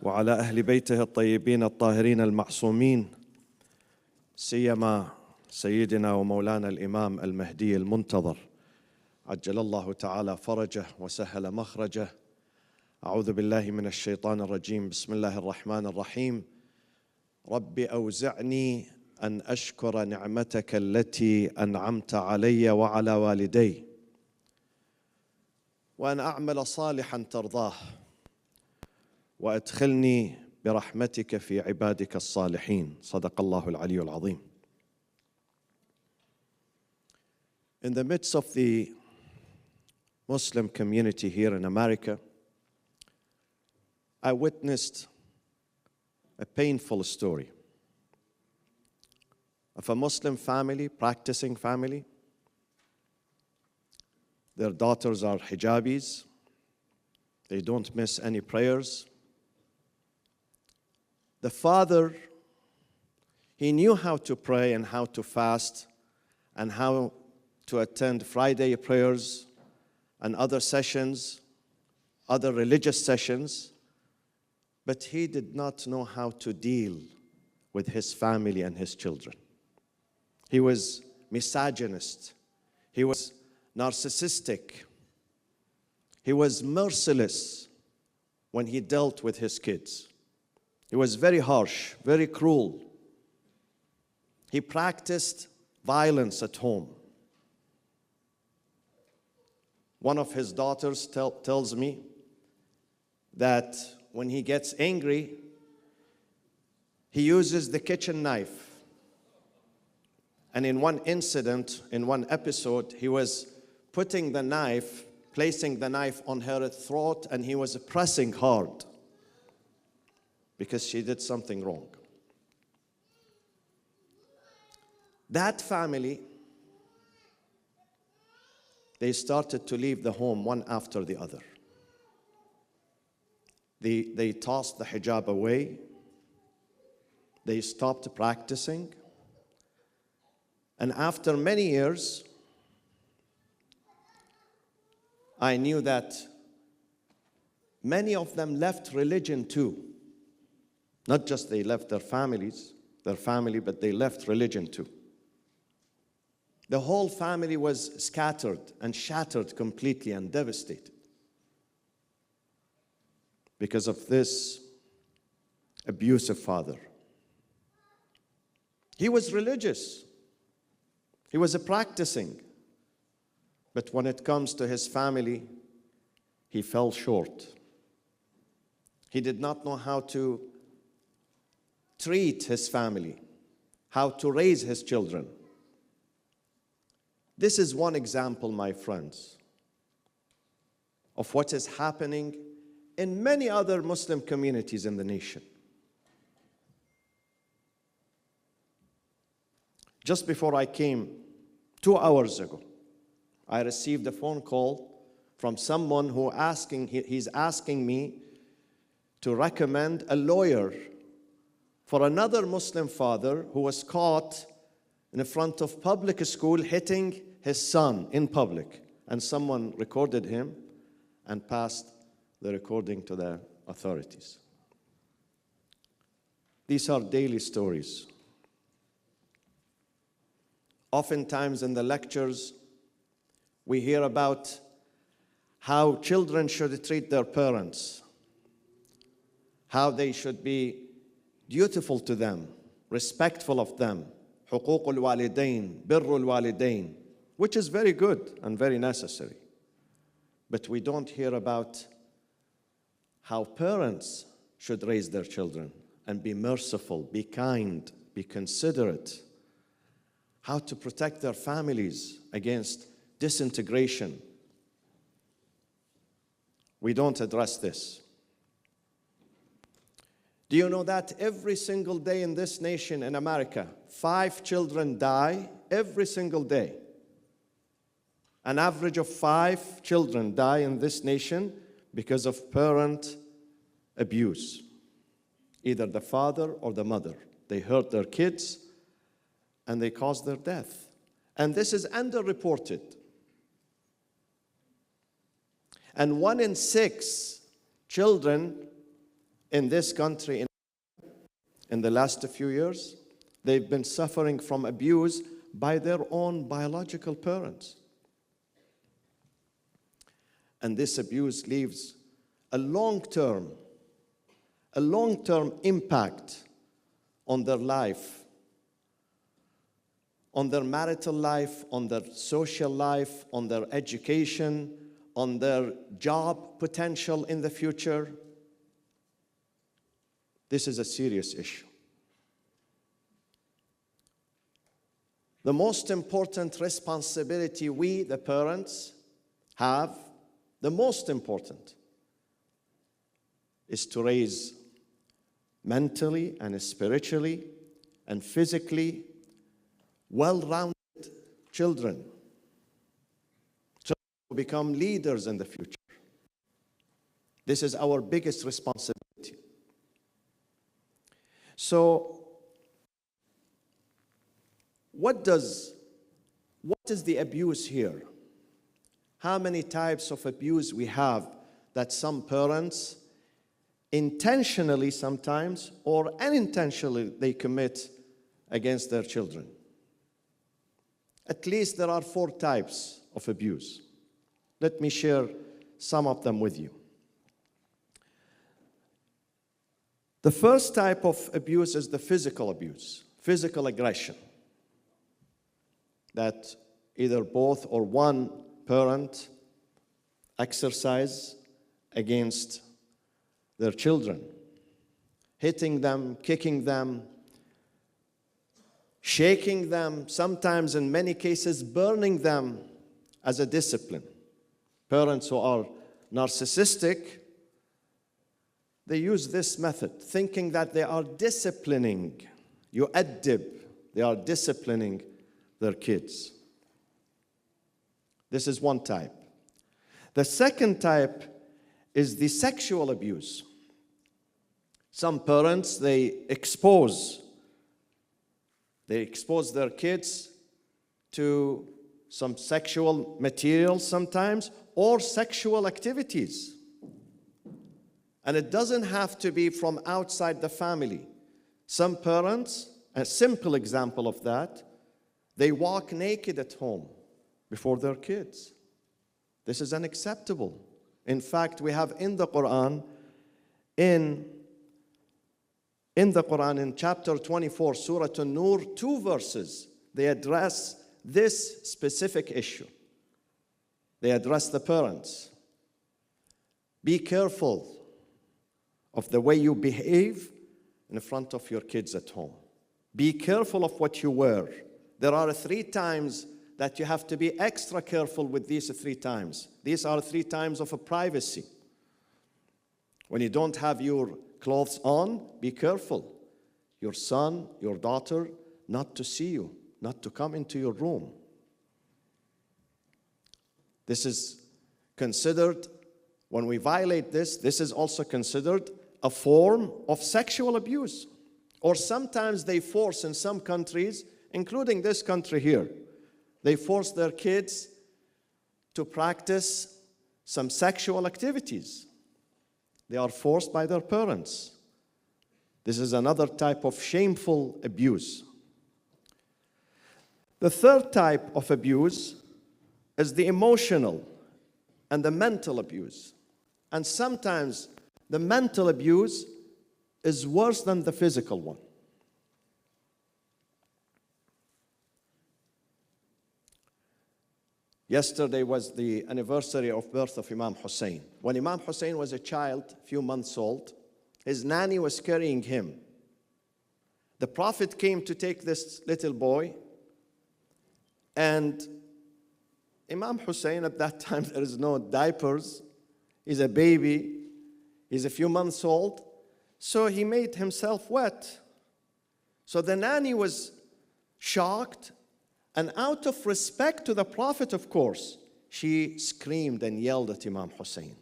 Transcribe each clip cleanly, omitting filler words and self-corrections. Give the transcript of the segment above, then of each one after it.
وعلى أهل بيته الطيبين الطاهرين المعصومين، سيما سيدنا ومولانا الإمام المهدي المنتظر عجل الله تعالى فرجه وسهل مخرجه. أعوذ بالله من الشيطان الرجيم. بسم الله الرحمن الرحيم. رب أوزعني أن أشكر نعمتك التي أنعمت علي وعلى والدي، وأن أعمل صالحا ترضاه، وأدخلني برحمتك في عبادك الصالحين. صدق الله العلي العظيم. In the midst of the Muslim community here in America, I witnessed a painful story of a Muslim family, practicing family. Their daughters are hijabis. They don't miss any prayers. The father, he knew how to pray and how to fast and how to attend Friday prayers and other sessions, other religious sessions, but he did not know how to deal with his family and his children. He was misogynist. He was narcissistic. He was merciless when he dealt with his kids. He was very harsh, very cruel. He practiced violence at home. One of his daughters tells me that when he gets angry, he uses the kitchen knife. And in one incident, in one episode, he was placing the knife on her throat, and he was pressing hard because she did something wrong. That family, they started to leave the home one after the other. They tossed the hijab away. They stopped practicing. And after many years, I knew that many of them left religion too. Not just they left their family, but they left religion too. The whole family was scattered and shattered completely and devastated because of this abusive father. He was religious. He was practicing. But when it comes to his family, he fell short. He did not know how to treat his family, how to raise his children. This is one example, my friends, of what is happening in many other Muslim communities in the nation. Just before I came, 2 hours ago, I received a phone call from someone he's asking me to recommend a lawyer for another Muslim father who was caught in front of public school hitting his son in public. And someone recorded him and passed the recording to the authorities. These are daily stories. Oftentimes in the lectures, we hear about how children should treat their parents, how they should be dutiful to them, respectful of them, حقوق الوالدين, بر الوالدين, which is very good and very necessary. But we don't hear about how parents should raise their children and be merciful, be kind, be considerate, how to protect their families against disintegration. We don't address this. Do you know that every single day in this nation, in America, 5 children die every single day? An average of 5 children die in this nation because of parent abuse. Either the father or the mother. They hurt their kids and they cause their death. And this is underreported. And 1 in 6 children in this country in the last few years, they've been suffering from abuse by their own biological parents. And this abuse leaves a long-term impact on their life, on their marital life, on their social life, on their education, on their job potential in the future. This is a serious issue. The most important responsibility we, the parents, have, the most important, is to raise mentally and spiritually and physically well-rounded children who become leaders in the future. This is our biggest responsibility. So, what is the abuse here? How many types of abuse we have that some parents intentionally sometimes or unintentionally they commit against their children? At least there are 4 types of abuse. Let me share some of them with you. The first type of abuse is the physical abuse, physical aggression, that either both or one parent exercise against their children, hitting them, kicking them, shaking them, sometimes in many cases burning them as a discipline. Parents who are narcissistic, they use this method, thinking that they are disciplining, yu'addib, they are disciplining their kids. This is one type. The second type is the sexual abuse. Some parents, they expose their kids to some sexual material sometimes, or sexual activities. And it doesn't have to be from outside the family. Some parents, a simple example of that, they walk naked at home before their kids. This is unacceptable. In fact, we have in the Quran, in chapter 24, Surah An-Nur, 2 verses, they address this specific issue. They address the parents. Be careful of the way you behave in front of your kids at home. Be careful of what you wear. There are 3 times that you have to be extra careful with these 3 times. These are 3 times of a privacy. When you don't have your clothes on, be careful. Your son, your daughter, not to see you, not to come into your room. This is considered, when we violate this, this is also considered a form of sexual abuse. Or sometimes they force, in some countries, including this country here, they force their kids to practice some sexual activities. They are forced by their parents. This is another type of shameful abuse. The third type of abuse is the emotional and the mental abuse. And sometimes the mental abuse is worse than the physical one. Yesterday was the anniversary of birth of Imam Hussein. When Imam Hussein was a child, a few months old, his nanny was carrying him. The Prophet came to take this little boy, and Imam Hussein, at that time, there is no diapers. He's a baby. He's a few months old. So he made himself wet. So the nanny was shocked, and out of respect to the Prophet, of course, she screamed and yelled at Imam Hussein.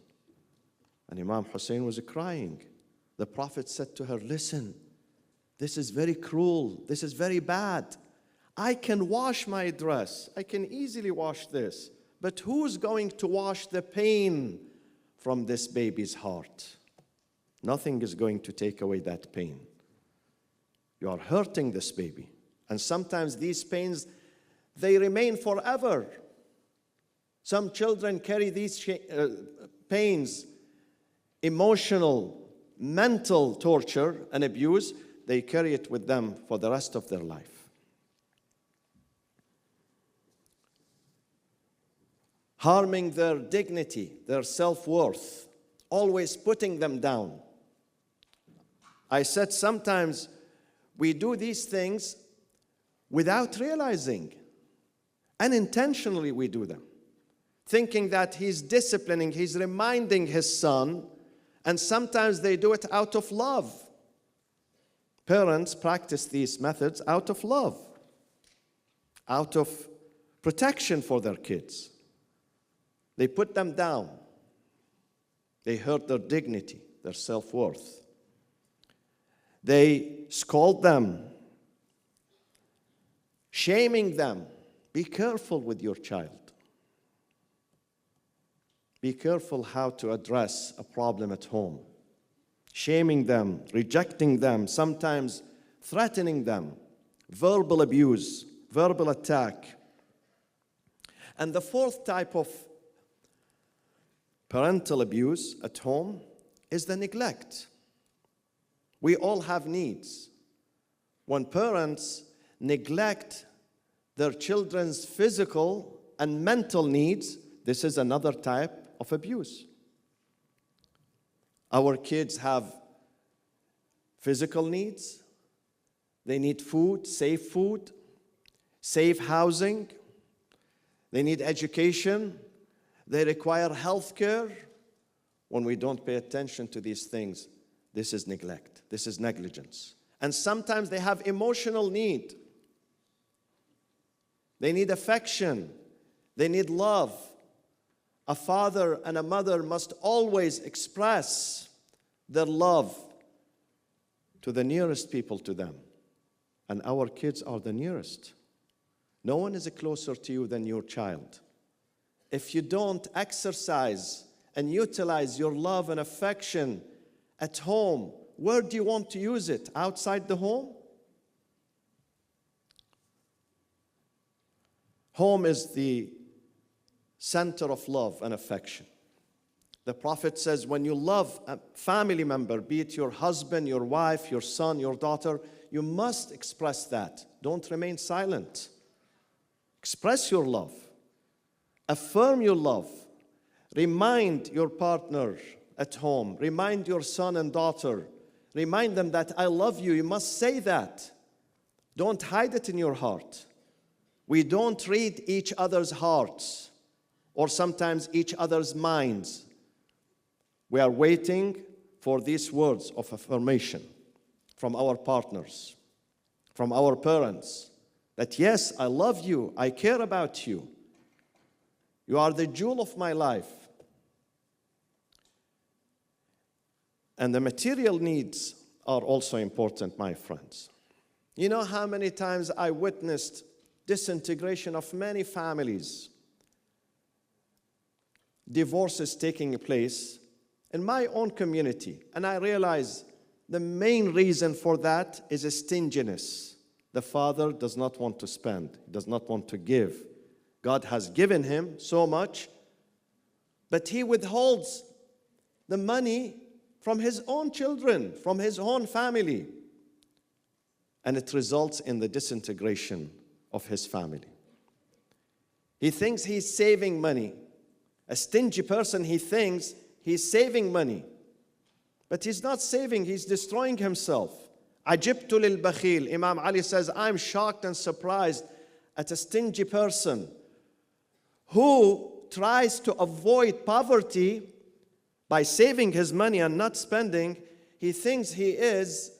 And Imam Hussein was crying. The Prophet said to her, "Listen, this is very cruel. This is very bad. I can wash my dress. I can easily wash this. But who's going to wash the pain from this baby's heart?" Nothing is going to take away that pain. You are hurting this baby. And sometimes these pains, they remain forever. Some children carry these pains, emotional, mental torture and abuse. They carry it with them for the rest of their life. Harming their dignity, their self-worth, always putting them down. I said sometimes we do these things without realizing. Unintentionally we do them. Thinking that he's disciplining, he's reminding his son, and sometimes they do it out of love. Parents practice these methods out of love, out of protection for their kids. They put them down. They hurt their dignity, their self-worth. They scold them, shaming them. Be careful with your child. Be careful how to address a problem at home. Shaming them, rejecting them, sometimes threatening them, verbal abuse, verbal attack. And the fourth type of parental abuse at home is the neglect. We all have needs. When parents neglect their children's physical and mental needs, this is another type of abuse. Our kids have physical needs. They need food, safe housing. They need education. They require health care. When we don't pay attention to these things, this is neglect. This is negligence. And sometimes they have emotional need. They need affection. They need love. A father and a mother must always express their love to the nearest people to them. And our kids are the nearest. No one is closer to you than your child. If you don't exercise and utilize your love and affection at home, where do you want to use it? Outside the home? Home is the center of love and affection. The Prophet says, when you love a family member, be it your husband, your wife, your son, your daughter, you must express that. Don't remain silent. Express your love. Affirm your love. Remind your partner at home. Remind your son and daughter. Remind them that I love you. You must say that. Don't hide it in your heart. We don't read each other's hearts or sometimes each other's minds. We are waiting for these words of affirmation from our partners, from our parents, that yes, I love you, I care about you. You are the jewel of my life. And the material needs are also important, my friends. You know how many times I witnessed disintegration of many families, divorces taking place in my own community, and I realize the main reason for that is a stinginess. The father does not want to spend, does not want to give. God has given him so much, but he withholds the money from his own children, from his own family. And it results in the disintegration of his family. He thinks he's saving money. A stingy person, he thinks he's saving money. But he's not saving, he's destroying himself. عجبت للبخيل. Imam Ali says, I'm shocked and surprised at a stingy person who tries to avoid poverty by saving his money and not spending. He thinks he is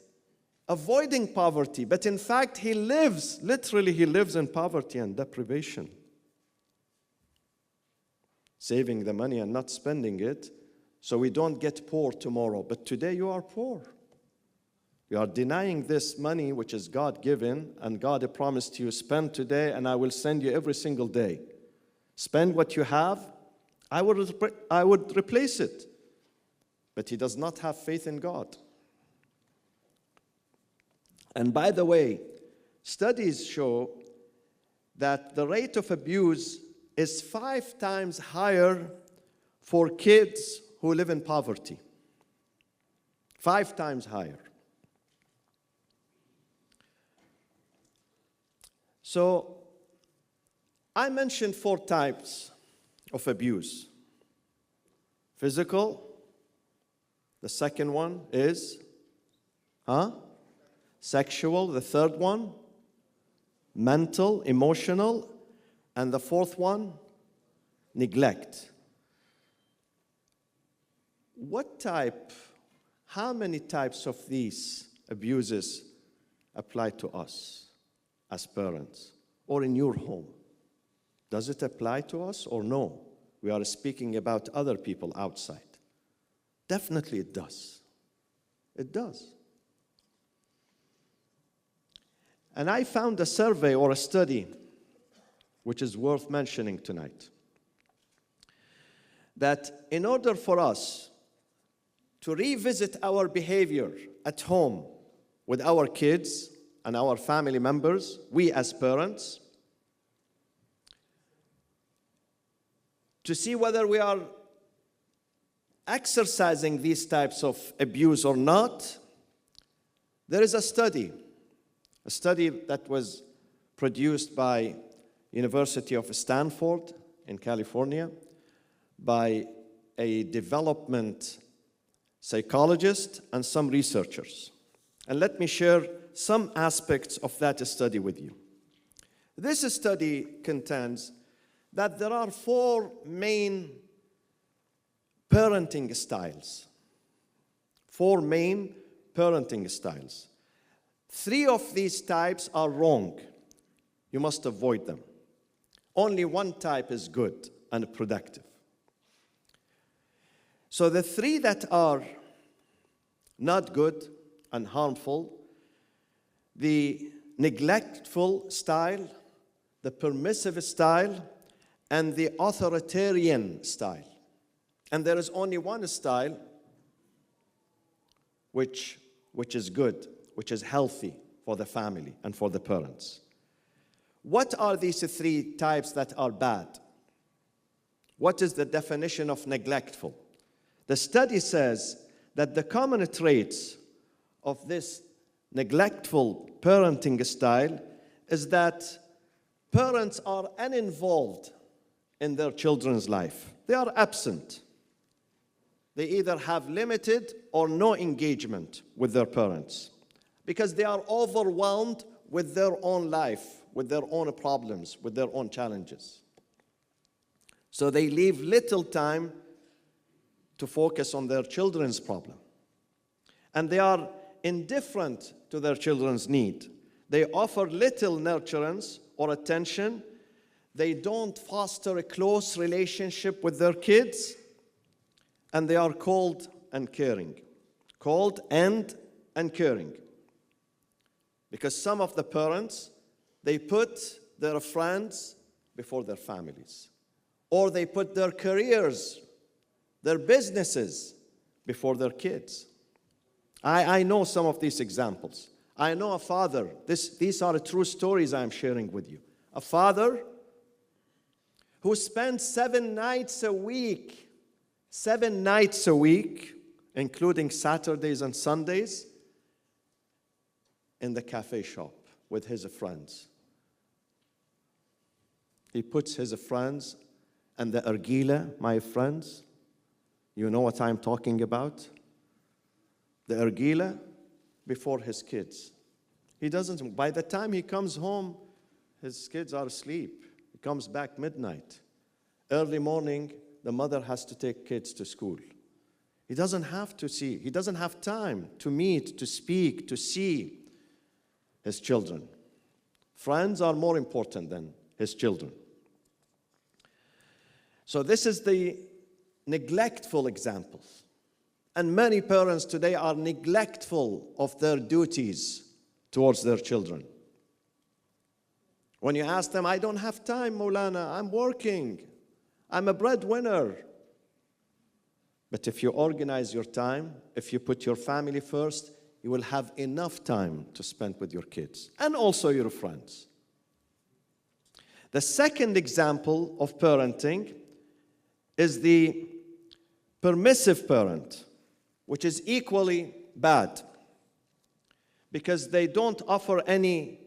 avoiding poverty, but in fact he lives in poverty and deprivation. Saving the money and not spending it so we don't get poor tomorrow. But today you are poor. You are denying this money which is God-given, and God promised you, spend today and I will send you every single day. Spend what you have, I would replace it. but he does not have faith in God. And by the way, studies show that the rate of abuse is 5 times higher for kids who live in poverty. 5 times higher. So, I mentioned 4 types of abuse. Physical. The second one is sexual. The third one, mental, emotional. And the fourth one, neglect. How many types of these abuses apply to us as parents or in your home? Does it apply to us or no? We are speaking about other people outside. Definitely it does. It does. And I found a survey or a study which is worth mentioning tonight, that in order for us to revisit our behavior at home with our kids and our family members, we as parents, to see whether we are exercising these types of abuse or not, there is a study that was produced by University of Stanford in California by a development psychologist and some researchers. And let me share some aspects of that study with you. This study contends that there are 4 main parenting styles. 4 main parenting styles. 3 of these types are wrong. You must avoid them. Only 1 type is good and productive. So the 3 that are not good and harmful, the neglectful style, the permissive style, and the authoritarian style. And there is only 1 style which is good, which is healthy for the family and for the parents. What are these 3 types that are bad? What is the definition of neglectful? The study says that the common traits of this neglectful parenting style is that parents are uninvolved in their children's life. They are absent. They either have limited or no engagement with their parents because they are overwhelmed with their own life, with their own problems, with their own challenges. So they leave little time to focus on their children's problem. And they are indifferent to their children's need. They offer little nurturance or attention. They don't foster a close relationship with their kids. And they are cold and caring. Cold and caring. Because some of the parents, they put their friends before their families. Or they put their careers, their businesses before their kids. I know some of these examples. I know a father, these are true stories I'm sharing with you. A father who spent 7 nights a week, including Saturdays and Sundays, in the cafe shop with his friends. He puts his friends and the argila, my friends, you know what I'm talking about? The argila before his kids. He doesn't, by the time he comes home, his kids are asleep. He comes back midnight. Early morning, the mother has to take kids to school. He doesn't have time to meet, to speak, to see his children. Friends are more important than his children. So this is the neglectful example. And many parents today are neglectful of their duties towards their children. When you ask them, I don't have time, Maulana, I'm working. I'm a breadwinner. But if you organize your time, if you put your family first, you will have enough time to spend with your kids and also your friends. The second example of parenting is the permissive parent, which is equally bad because they don't offer any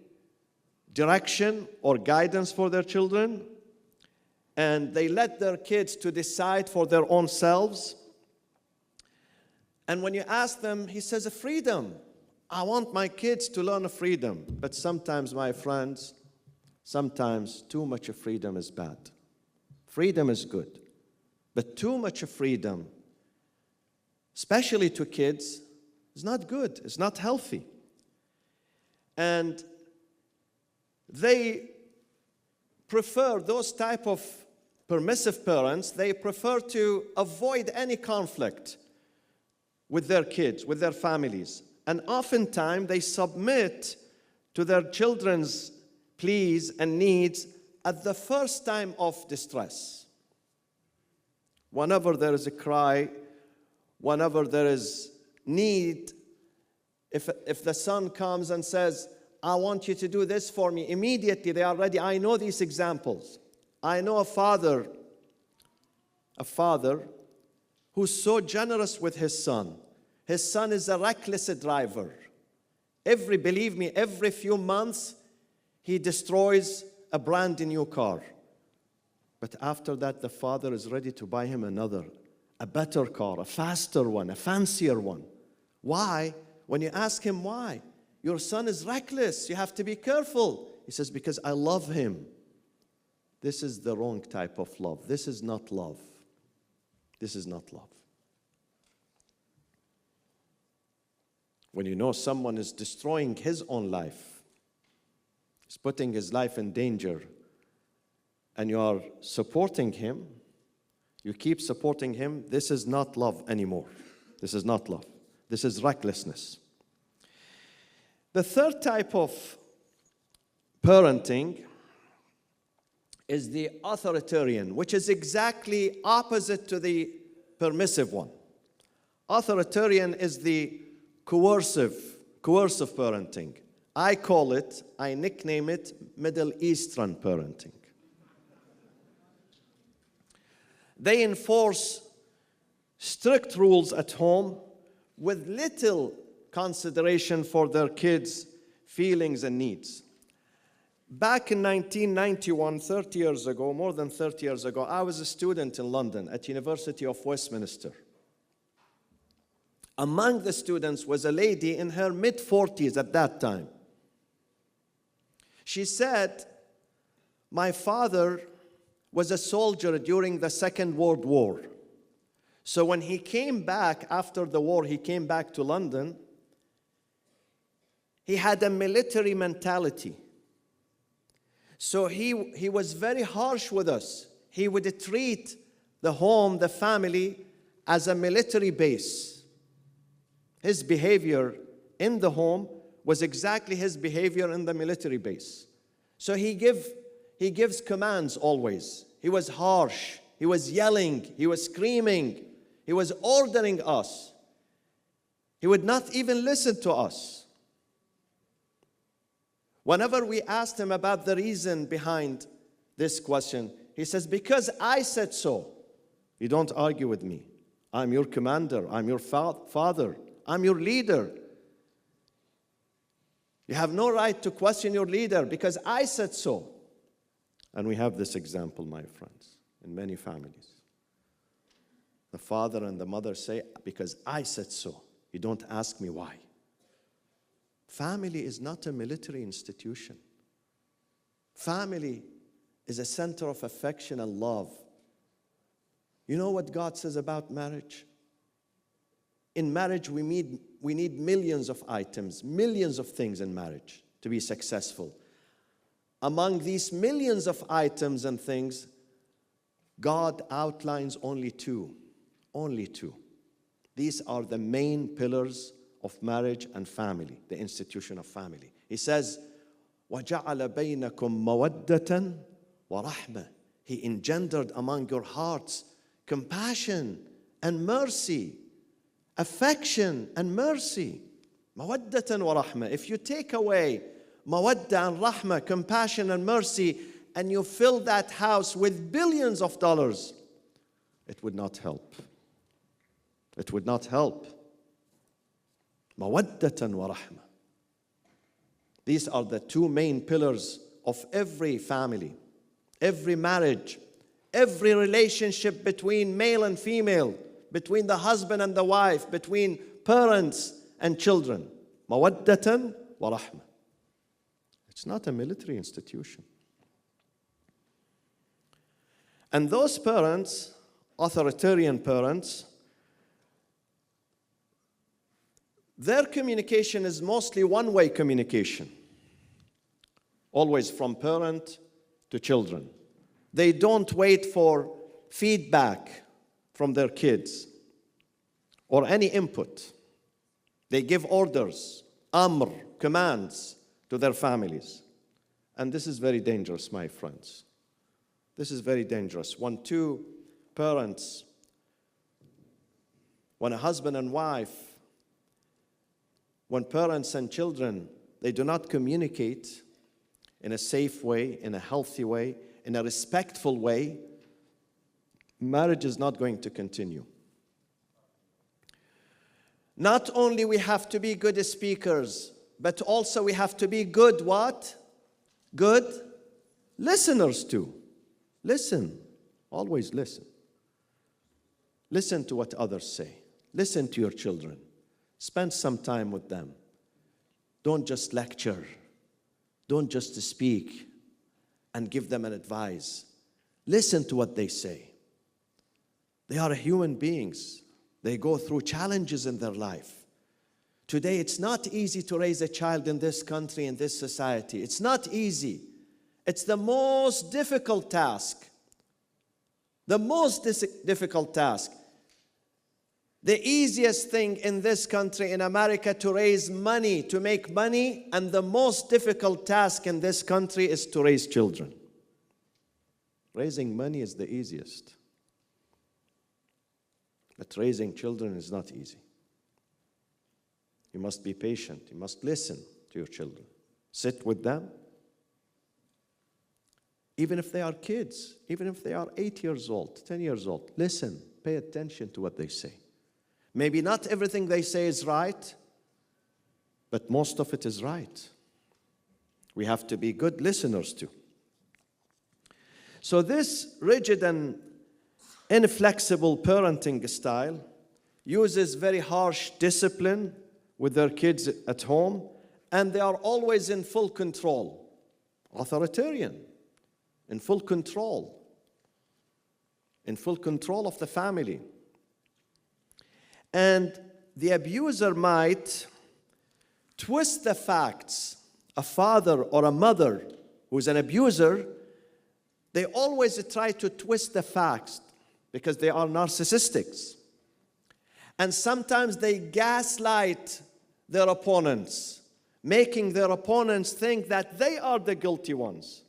direction or guidance for their children, and they let their kids to decide for their own selves. And when you ask them, he says, freedom. I want my kids to learn freedom. But sometimes, my friends, sometimes too much of freedom is bad. Freedom is good. But too much of freedom, especially to kids, is not good. It's not healthy. And they prefer, those type of permissive parents, they prefer to avoid any conflict with their kids, with their families. And oftentimes they submit to their children's pleas and needs at the first time of distress. Whenever there is a cry, whenever there is need, if the son comes and says, I want you to do this for me, immediately they are ready. I know these examples. I know a father who's so generous with his son. His son is a reckless driver. Believe me, every few months, he destroys a brand new car. But after that, the father is ready to buy him another, a better car, a faster one, a fancier one. Why? When you ask him why, your son is reckless, you have to be careful. He says, because I love him. This is the wrong type of love. This is not love. This is not love. When you know someone is destroying his own life, is putting his life in danger, and you are supporting him, you keep supporting him, this is not love anymore. This is not love. This is recklessness. The third type of parenting is the authoritarian, which is exactly opposite to the permissive one. Authoritarian is the coercive parenting. I nickname it Middle Eastern parenting. They enforce strict rules at home with little consideration for their kids' feelings and needs. Back in 1991, 30 years ago, more than 30 years ago, I was a student in London at University of Westminster. Among the students was a lady in her mid-40s at that time. She said, my father was a soldier during the Second World War. So when he came back after the war, he came back to London, he had a military mentality. So he was very harsh with us. He would treat the home, the family, as a military base. His behavior in the home was exactly his behavior in the military base. So he gives commands always. He was harsh. He was yelling. He was screaming. He was ordering us. He would not even listen to us. Whenever we asked him about the reason behind this question, he says, because I said so. You don't argue with me. I'm your commander. I'm your father. I'm your leader. You have no right to question your leader because I said so. And we have this example, my friends, in many families. The father and the mother say, because I said so. You don't ask me why. Family is not a military institution. Family is a center of affection and love. You know what God says about marriage? In marriage, we need millions of items, millions of things in marriage to be successful. Among these millions of items and things, God outlines only two. Only two. These are the main pillars of marriage and family, the institution of family. He says, وَجَعَلَ بَيْنَكُمْ مَوَدَّةً وَرَحْمَةً. He engendered among your hearts compassion and mercy, affection and mercy. Mawaddatan wa rahma. If you take away mawadda and rahma, compassion and mercy, and you fill that house with billions of dollars, it would not help. It would not help. Mawaddatan wa rahma. These are the two main pillars of every family, every marriage, every relationship between male and female, between the husband and the wife, between parents and children. Mawaddatan wa rahma. It's not a military institution. And those parents, authoritarian parents, their communication is mostly one-way communication, always from parent to children. They don't wait for feedback from their kids or any input. They give orders, amr, commands to their families. And this is very dangerous, my friends. This is very dangerous. When two parents, when a husband and wife, when parents and children, they do not communicate in a safe way, in a healthy way, in a respectful way, marriage is not going to continue. Not only we have to be good speakers, but also we have to be good what? Good listeners too. Listen. Always listen. Listen to what others say. Listen to your children. Spend some time with them. Don't just lecture. Don't just speak and give them an advice. Listen to what they say. They are human beings. They go through challenges in their life. Today, it's not easy to raise a child in this country, in this society. It's not easy. It's the most difficult task. The most difficult task. The easiest thing in this country, in America, to raise money, to make money, and the most difficult task in this country is to raise children. Raising money is the easiest. But raising children is not easy. You must be patient. You must listen to your children. Sit with them. Even if they are kids, even if they are 8 years old, 10 years old, listen, pay attention to what they say. Maybe not everything they say is right, but most of it is right. We have to be good listeners too. So this rigid and inflexible parenting style uses very harsh discipline with their kids at home, and they are always in full control. Authoritarian, in full control of the family. And the abuser might twist the facts. A father or a mother who is an abuser, they always try to twist the facts because they are narcissists. And sometimes they gaslight their opponents, making their opponents think that they are the guilty ones.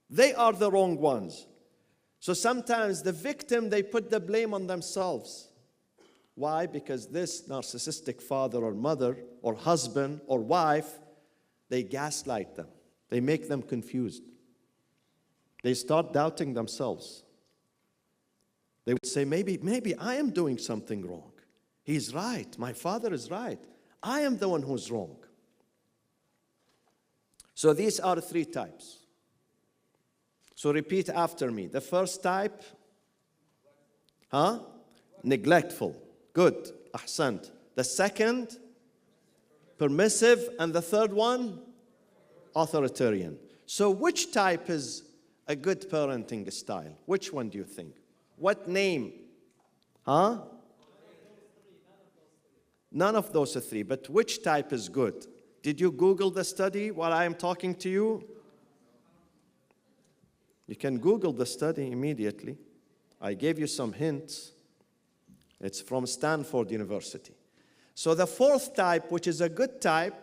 They are the wrong ones. So sometimes the victim, they put the blame on themselves. Why? Because this narcissistic father or mother or husband or wife, they gaslight them. They make them confused. They start doubting themselves. They would say, maybe I am doing something wrong. He's right. My father is right. I am the one who's wrong. So these are 3 types. So repeat after me. The first type, neglectful. Good. Ahsant. The second, permissive. And the third one, authoritarian. So which type is a good parenting style? Which one do you think? What name? None of those 3. But which type is good? Did you Google the study while I am talking to you? You can Google the study immediately. I gave you some hints. It's from Stanford University. So the 4th type, which is a good type,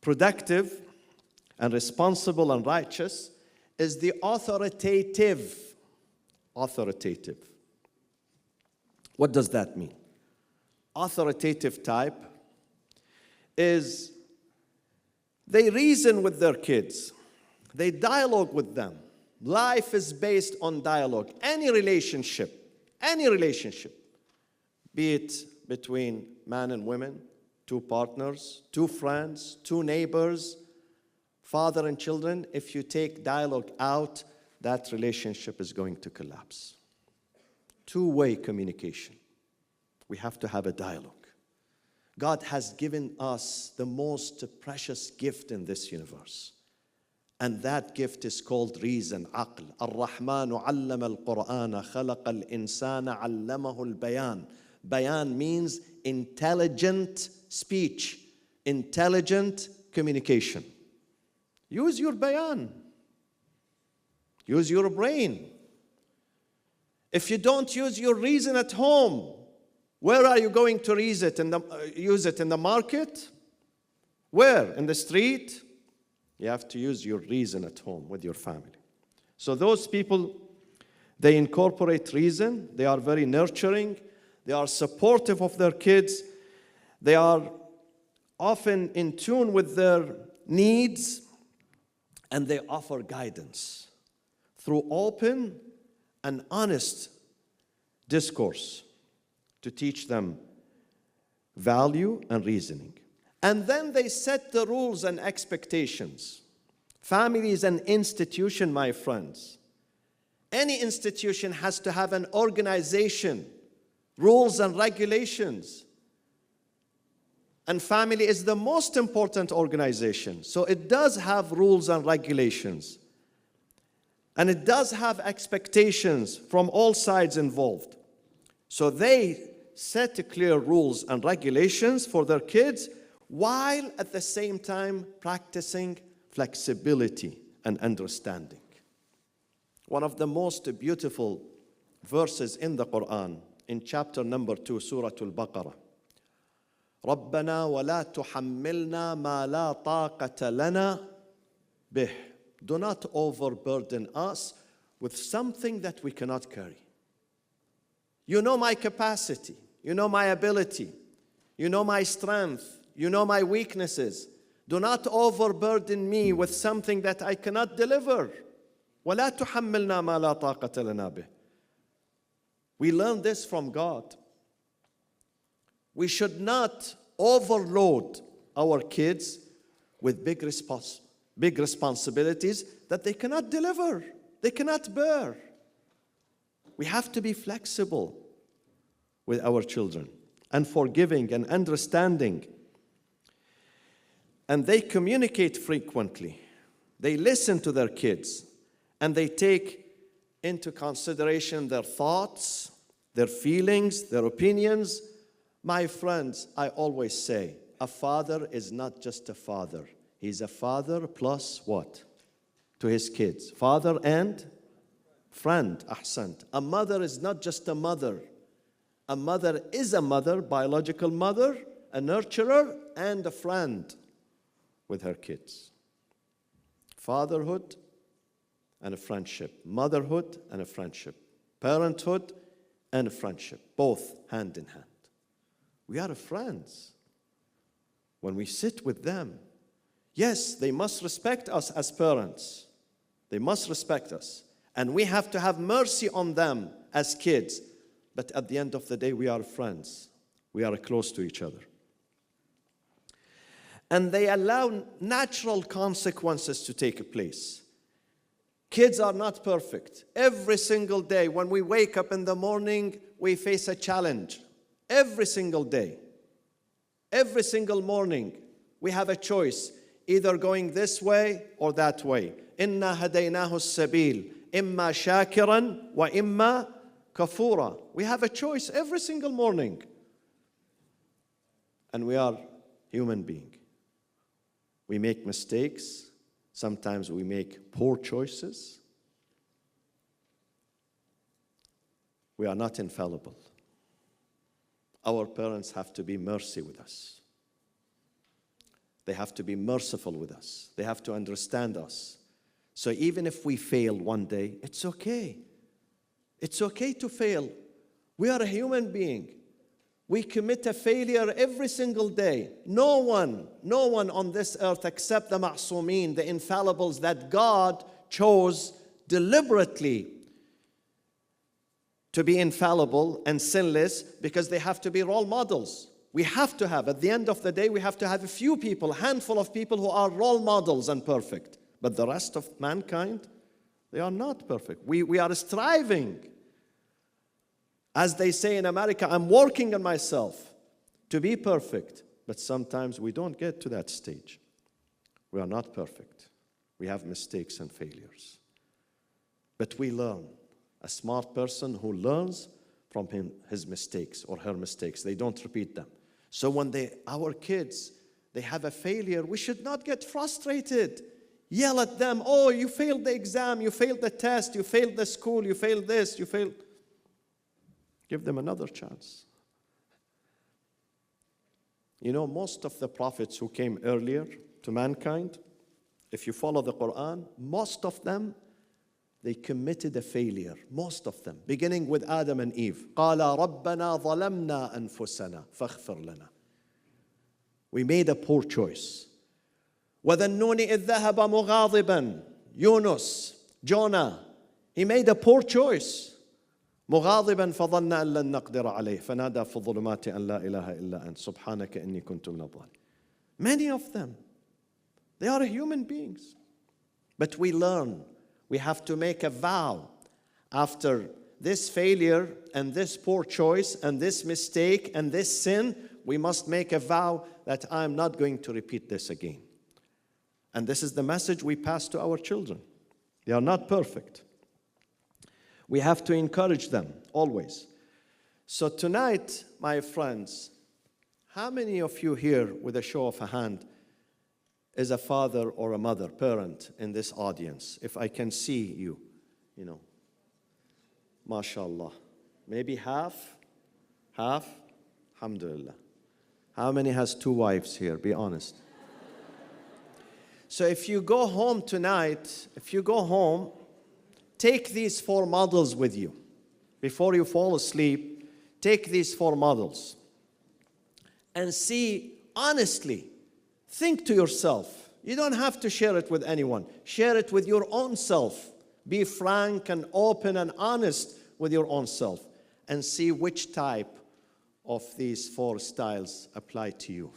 productive and responsible and righteous, is the authoritative. Authoritative. What does that mean? Authoritative type is they reason with their kids. They dialogue with them. Life is based on dialogue. Any relationship, be it between man and woman, two partners, two friends, two neighbors, father and children, if you take dialogue out, that relationship is going to collapse. Two-way communication. We have to have a dialogue. God has given us the most precious gift in this universe. And that gift is called reason, aql. Ar-Rahmanu allama al-Qur'ana khalaqa al-insana allamahu al-bayan. Bayan means intelligent speech, intelligent communication. Use your bayan. Use your brain. If you don't use your reason at home, where are you going to use it? Use it in the market? Where? In the street? You have to use your reason at home with your family. So those people, they incorporate reason. They are very nurturing. They are supportive of their kids. They are often in tune with their needs. And they offer guidance through open and honest discourse to teach them value and reasoning. And then they set the rules and expectations. Family is an institution, my friends. Any institution has to have an organization, rules and regulations. And family is the most important organization. So it does have rules and regulations. And it does have expectations from all sides involved. So they set clear rules and regulations for their kids, while at the same time practicing flexibility and understanding. One of the most beautiful verses in the Quran, in chapter number 2, Surah Al-Baqarah. رَبَّنَا وَلَا تُحَمِّلْنَا مَا لَا طَاقَةَ لَنَا بِهِ. Do not overburden us with something that we cannot carry. You know my capacity. You know my ability. You know my strength. You know my weaknesses. Do not overburden me with something that I cannot deliver. وَلَا تُحَمِّلْنَا مَا لَا طَاقَةَ لَنَا بِهِ. We learn this from God. We should not overload our kids with big responsibilities that they cannot deliver, they cannot bear. We have to be flexible with our children and forgiving and understanding. And they communicate frequently. They listen to their kids and they take into consideration their thoughts, their feelings, their opinions. My friends, I always say, a father is not just a father. He's a father plus what? To his kids. Father and friend. Ahsant. A mother is not just a mother. A mother is a mother, biological mother, a nurturer, and a friend with her kids. Fatherhood and a friendship. Motherhood and a friendship. Parenthood and a friendship. Both hand in hand. We are friends. When we sit with them, yes, they must respect us as parents. They must respect us. And we have to have mercy on them as kids. But at the end of the day, we are friends. We are close to each other. And they allow natural consequences to take place. Kids are not perfect. Every single day, when we wake up in the morning, we face a challenge. Every single day. Every single morning, we have a choice. Either going this way or that way. إِنَّا هَدَيْنَاهُ السَّبِيلِ إِمَّا شَاكِرًا وَإِمَّا كَفُورًا. We have a choice every single morning. And we are human beings. We make mistakes. Sometimes we make poor choices. We are not infallible. Our parents have to be mercy with us. They have to be merciful with us. They have to understand us. So even if we fail one day, it's okay. It's okay to fail. We are a human being. We commit a failure every single day. No one on this earth except the ma'sumin, the infallibles that God chose deliberately to be infallible and sinless, because they have to be role models. We have to have, at the end of the day, we have to have a few people, a handful of people who are role models and perfect. But the rest of mankind, they are not perfect. We are striving. As they say in America, I'm working on myself to be perfect. But sometimes we don't get to that stage. We are not perfect. We have mistakes and failures. But we learn. A smart person who learns from his mistakes or her mistakes. They don't repeat them. So when our kids, they have a failure, we should not get frustrated. Yell at them, oh, you failed the exam, you failed the test, you failed the school, you failed this, you failed. Give them another chance. You know, most of the prophets who came earlier to mankind, if you follow the Quran, most of them, they committed a failure, most of them, beginning with Adam and Eve. قَالَ رَبَّنَا ظَلَمْنَا أَنفُسَنَا فَاغْفِرْ لَنَا. We made a poor choice. وَذَنُّونِ إِذْ ذَهَبَ مُغَاضِبًا. Yunus, Jonah, he made a poor choice. مغاضبا فظن أن لن نقدر عليه فنادى في الظلمات أن لا إله إلا أنت سبحانك إني كنت من الظالمين. Many of them, they are human beings. But we learn. We have to make a vow after this failure and this poor choice and this mistake and this sin. We must make a vow that I'm not going to repeat this again. And this is the message we pass to our children. They are not perfect. We have to encourage them always. So tonight, my friends, how many of you here, with a show of a hand, is a father or a mother, parent in this audience? If I can see you, you know. MashaAllah. Maybe half? Half? Alhamdulillah. How many has two wives here? Be honest. So if you go home tonight, take these 4 models with you. Before you fall asleep, take these 4 models and see honestly. Think to yourself. You don't have to share it with anyone. Share it with your own self. Be frank and open and honest with your own self and see which type of these 4 styles apply to you.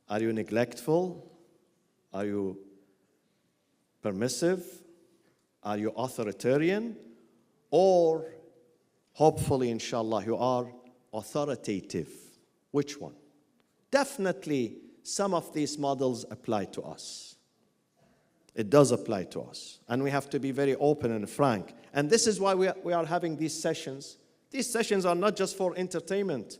Are you neglectful? Are you permissive? Are you authoritarian? Or, hopefully, inshallah, you are authoritative. Which one? Definitely, some of these models apply to us. It does apply to us. And we have to be very open and frank. And this is why we are having these sessions. These sessions are not just for entertainment.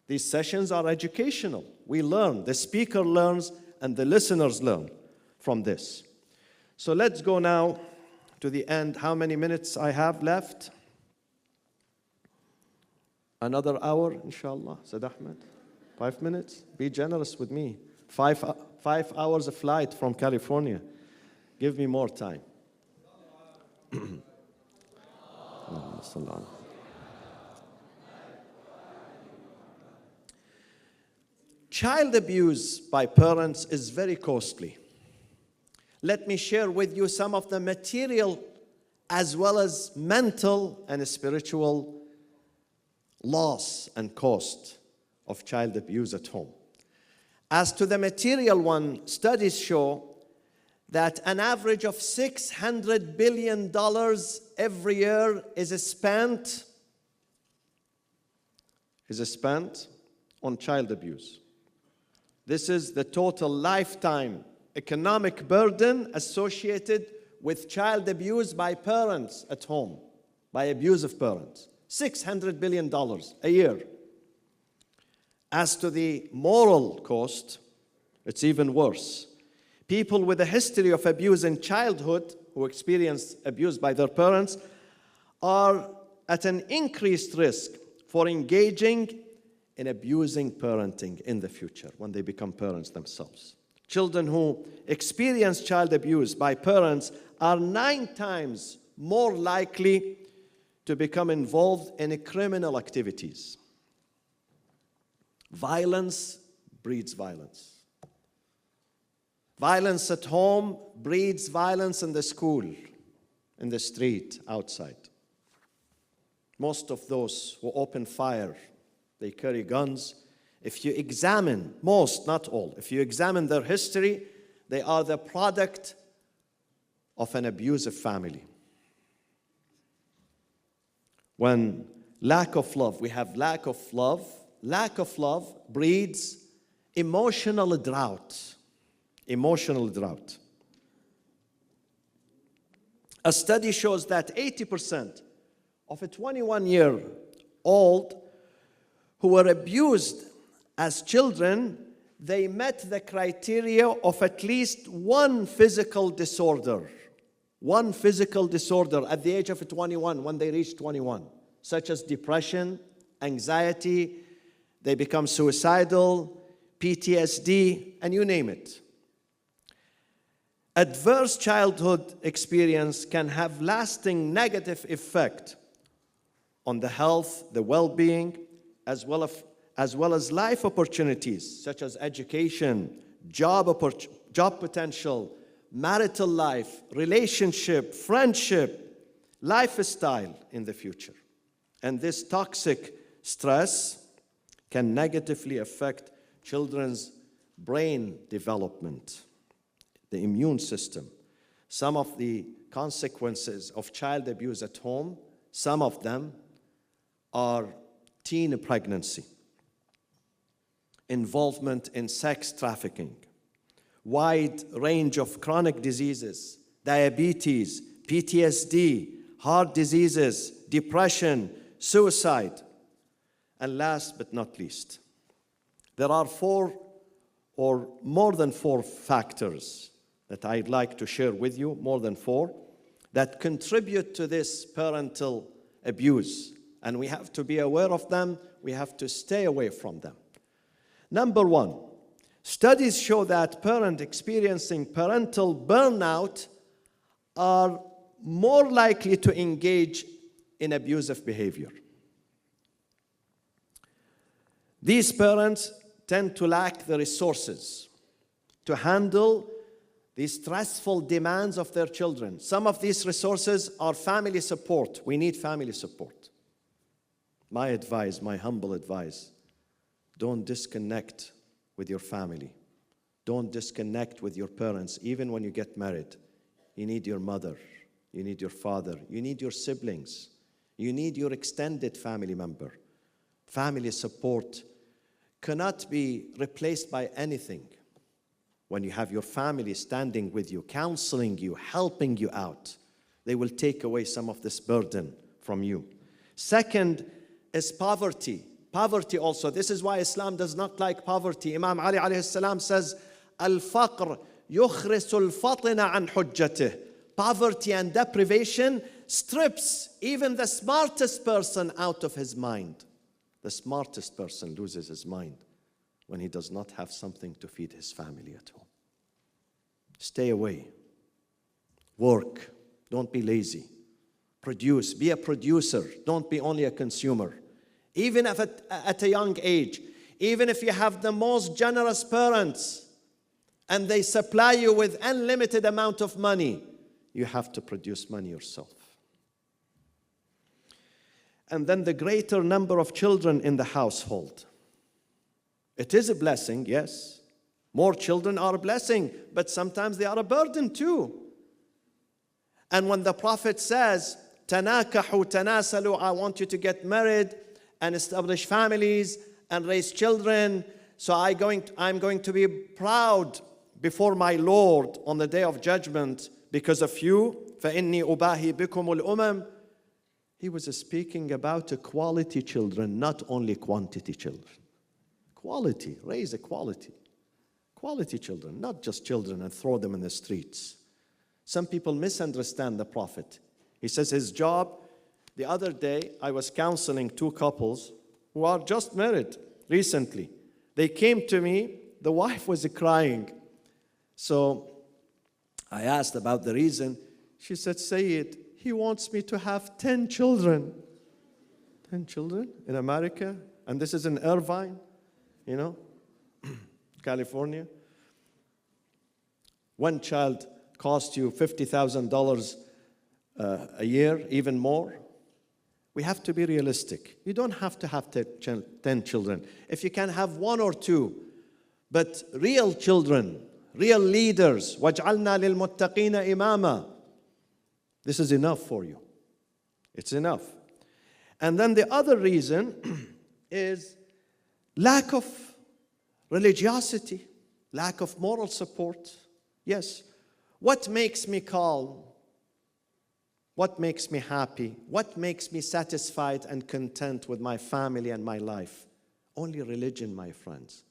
These sessions are educational. We learn. The speaker learns and the listeners learn from this. So let's go now to the end. How many minutes I have left? Another hour, inshallah. Said Ahmed. 5 minutes? Be generous with me. 5 hours of flight from California. Give me more time. Child abuse by parents is very costly. Let me share with you some of the material as well as mental and spiritual loss and cost of child abuse at home. As to the material one, studies show that an average of $600 billion every year is spent on child abuse. This is the total lifetime economic burden associated with child abuse by parents at home, by abusive parents. $600 billion a year. As to the moral cost, it's even worse. People with a history of abuse in childhood who experience abuse by their parents are at an increased risk for engaging in abusing parenting in the future when they become parents themselves. Children who experience child abuse by parents are 9 times more likely to become involved in criminal activities. Violence breeds violence. Violence at home breeds violence in the school, in the street, outside. Most of those who open fire, they carry guns. If you examine, most, not all, if you examine their history, they are the product of an abusive family. When lack of love, we have lack of love breeds emotional drought. Emotional drought. A study shows that 80% of a 21-year-old who were abused as children, they met the criteria of at least one physical disorder. One physical disorder at the age of 21, when they reach 21, such as depression, anxiety, they become suicidal, PTSD, and you name it. Adverse childhood experience can have lasting negative effect on the health, the well-being, as well as life opportunities such as education, job potential, marital life, relationship, friendship, lifestyle in the future. And this toxic stress can negatively affect children's brain development, the immune system. Some of the consequences of child abuse at home, some of them are teen pregnancy, involvement in sex trafficking, wide range of chronic diseases, diabetes, PTSD, heart diseases, depression, suicide. And last but not least, there are 4 or more than 4 factors that I'd like to share with you, more than 4, that contribute to this parental abuse. And we have to be aware of them. We have to stay away from them. Number 1, studies show that parents experiencing parental burnout are more likely to engage in abusive behavior. These parents tend to lack the resources to handle the stressful demands of their children. Some of these resources are family support. We need family support. My advice, my humble advice, don't disconnect with your family. Don't disconnect with your parents, even when you get married. You need your mother. You need your father. You need your siblings. You need your extended family member. Family support cannot be replaced by anything. When you have your family standing with you, counseling you, helping you out, they will take away some of this burden from you. Second is poverty. Poverty also. This is why Islam does not like poverty. Imam Ali alayhi salam says, Al-Faqr yukhrisu al-fatina an hujjatih. Poverty and deprivation strips even the smartest person out of his mind. The smartest person loses his mind when he does not have something to feed his family at home. Stay away. Work. Don't be lazy. Produce. Be a producer. Don't be only a consumer. Even if at a young age, even if you have the most generous parents and they supply you with unlimited amount of money, you have to produce money yourself. And then the greater number of children in the household. It is a blessing, yes. More children are a blessing, but sometimes they are a burden too. And when the Prophet says, "Tanakahu, tanasalu," I want you to get married and establish families and raise children, so I'm going to be proud before my Lord on the day of judgment because of you. فَإِنِّي أُبَاهِي بِكُمُ الْأُمَمِ. He was speaking about quality children, not only quantity children. Quality, raise a quality. Quality children, not just children and throw them in the streets. Some people misunderstand the Prophet. He says his job, the other day I was counseling 2 couples who are just married recently. They came to me, the wife was crying. So I asked about the reason. She said, Sayyid, He wants me to have 10 children. 10 children in America? And this is in Irvine, California. One child costs you $50,000 a year, even more. We have to be realistic. You don't have to have 10 children. If you can have one or two, but real children, real leaders, وَجْعَلْنَا لِلْمُتَّقِينَ إِمَامًا. This is enough for you. It's enough. And then the other reason is lack of religiosity, lack of moral support. Yes. What makes me calm? What makes me happy? What makes me satisfied and content with my family and my life? Only religion, my friends.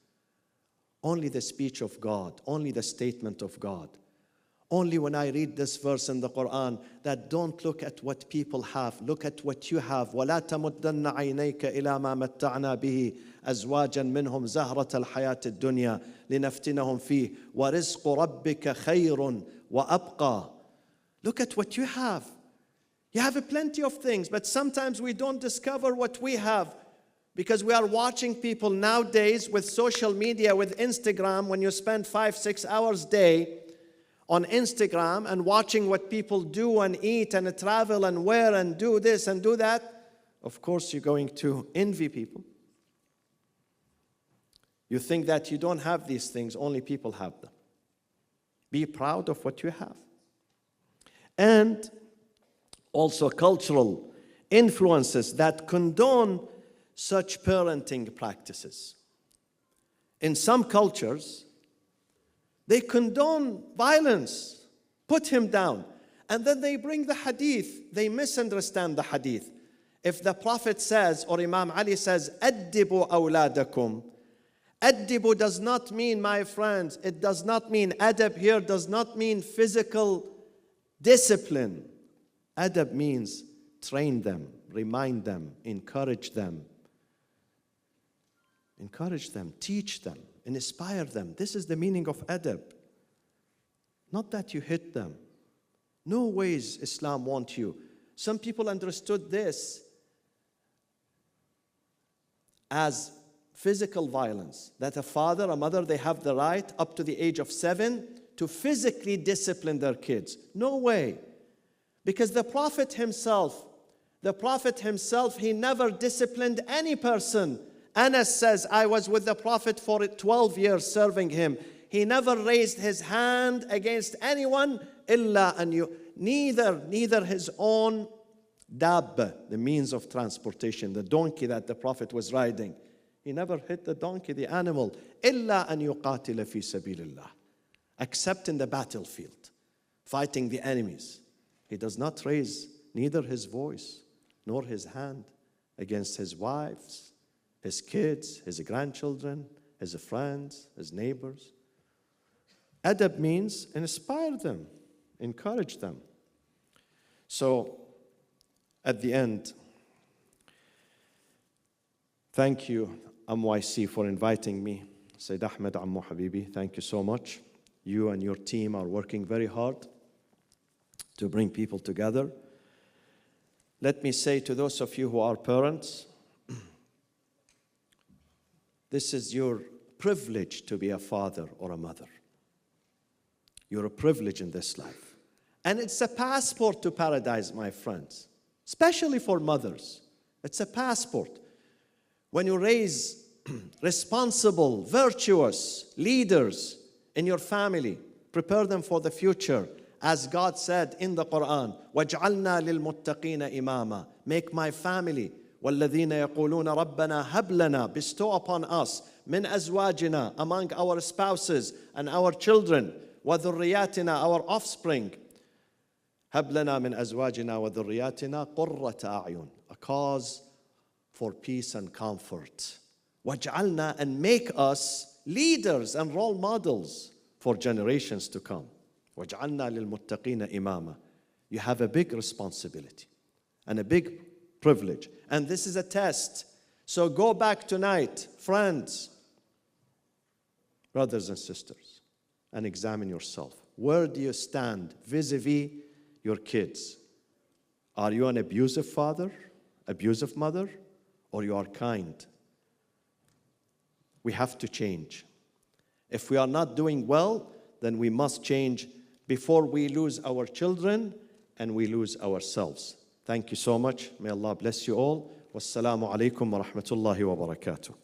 Only the speech of God. Only the statement of God. Only when I read this verse in the Quran, that don't look at what people have, look at what you have. وَلَا تَمُدَّنَّ عَيْنَيْكَ إِلَى مَا مَتَّعْنَا بِهِ أَزْوَاجًا مِّنْهُمْ زَهْرَةَ الْحَيَاةِ الدُّنْيَا لِنَفْتِنَهُمْ فِيهِ وَرِزْقُ رَبِّكَ خَيْرٌ وَأَبْقَى. Look at what you have. You have plenty of things, but sometimes we don't discover what we have because we are watching people nowadays with social media, with Instagram. When you spend 5-6 hours a day on Instagram and watching what people do and eat and travel and wear and do this and do that, of course you're going to envy people. You think that you don't have these things, only people have them. Be proud of what you have. And also cultural influences that condone such parenting practices. In some cultures, they condone violence, put him down, and then they bring the hadith. They misunderstand the hadith. If the Prophet says, or Imam Ali says, أَدِّبُوا أَوْلَادَكُمْ, أَدِّبُوا does not mean, my friends, it does not mean, adab here does not mean physical discipline. Adab means train them, remind them, encourage them. Encourage them, teach them, inspire them. This is the meaning of adab. Not that you hit them. No ways Islam wants you. Some people understood this as physical violence. That a father, a mother, they have the right up to the age of 7 to physically discipline their kids. No way. Because the Prophet himself, he never disciplined any person. Anas says, I was with the Prophet for 12 years serving him. He never raised his hand against anyone, neither his own dab, the means of transportation, the donkey that the Prophet was riding. He never hit the donkey, the animal, إِلَّا أَن يُقَاتِلَ فِي سَبِيلِ اللَّهِ, except in the battlefield, fighting the enemies. He does not raise neither his voice nor his hand against his wives, his kids, his grandchildren, his friends, his neighbors. Adab means inspire them, encourage them. So, at the end, thank you, MYC, for inviting me. Sayyid Ahmed Ammu Habibi, thank you so much. You and your team are working very hard to bring people together. Let me say to those of you who are parents, this is your privilege to be a father or a mother. You're a privilege in this life. And it's a passport to paradise, my friends, especially for mothers. It's a passport. When you raise responsible, virtuous leaders in your family, prepare them for the future. As God said in the Quran, وَجْعَلْنَا لِلْمُتَّقِينَ إِمَامًا, make my family, وَالَّذِينَ يَقُولُونَ رَبَّنَا هَبْ لَنَا, bestow upon us, مِنْ أَزْوَاجِنَا, among our spouses and our children, وَذُرِّيَّاتِنَا, our offspring, هَبْ لَنَا مِنْ أَزْوَاجِنَا وَذُرِّيَّاتِنَا قُرَّةَ أَعْيُنٍ, a cause for peace and comfort. وَجْعَلْنَا, and make us leaders and role models for generations to come. وَجْعَلْنَا لِلْمُتَّقِينَ إِمَامًا. You have a big responsibility and a big privilege. And this is a test. So go back tonight, friends, brothers and sisters, and examine yourself. Where do you stand vis-a-vis your kids? Are you an abusive father, abusive mother, or you are kind? We have to change. If we are not doing well, then we must change before we lose our children and we lose ourselves. Thank you so much. May Allah bless you all. Wassalamu alaikum wa rahmatullahi wa barakatuh.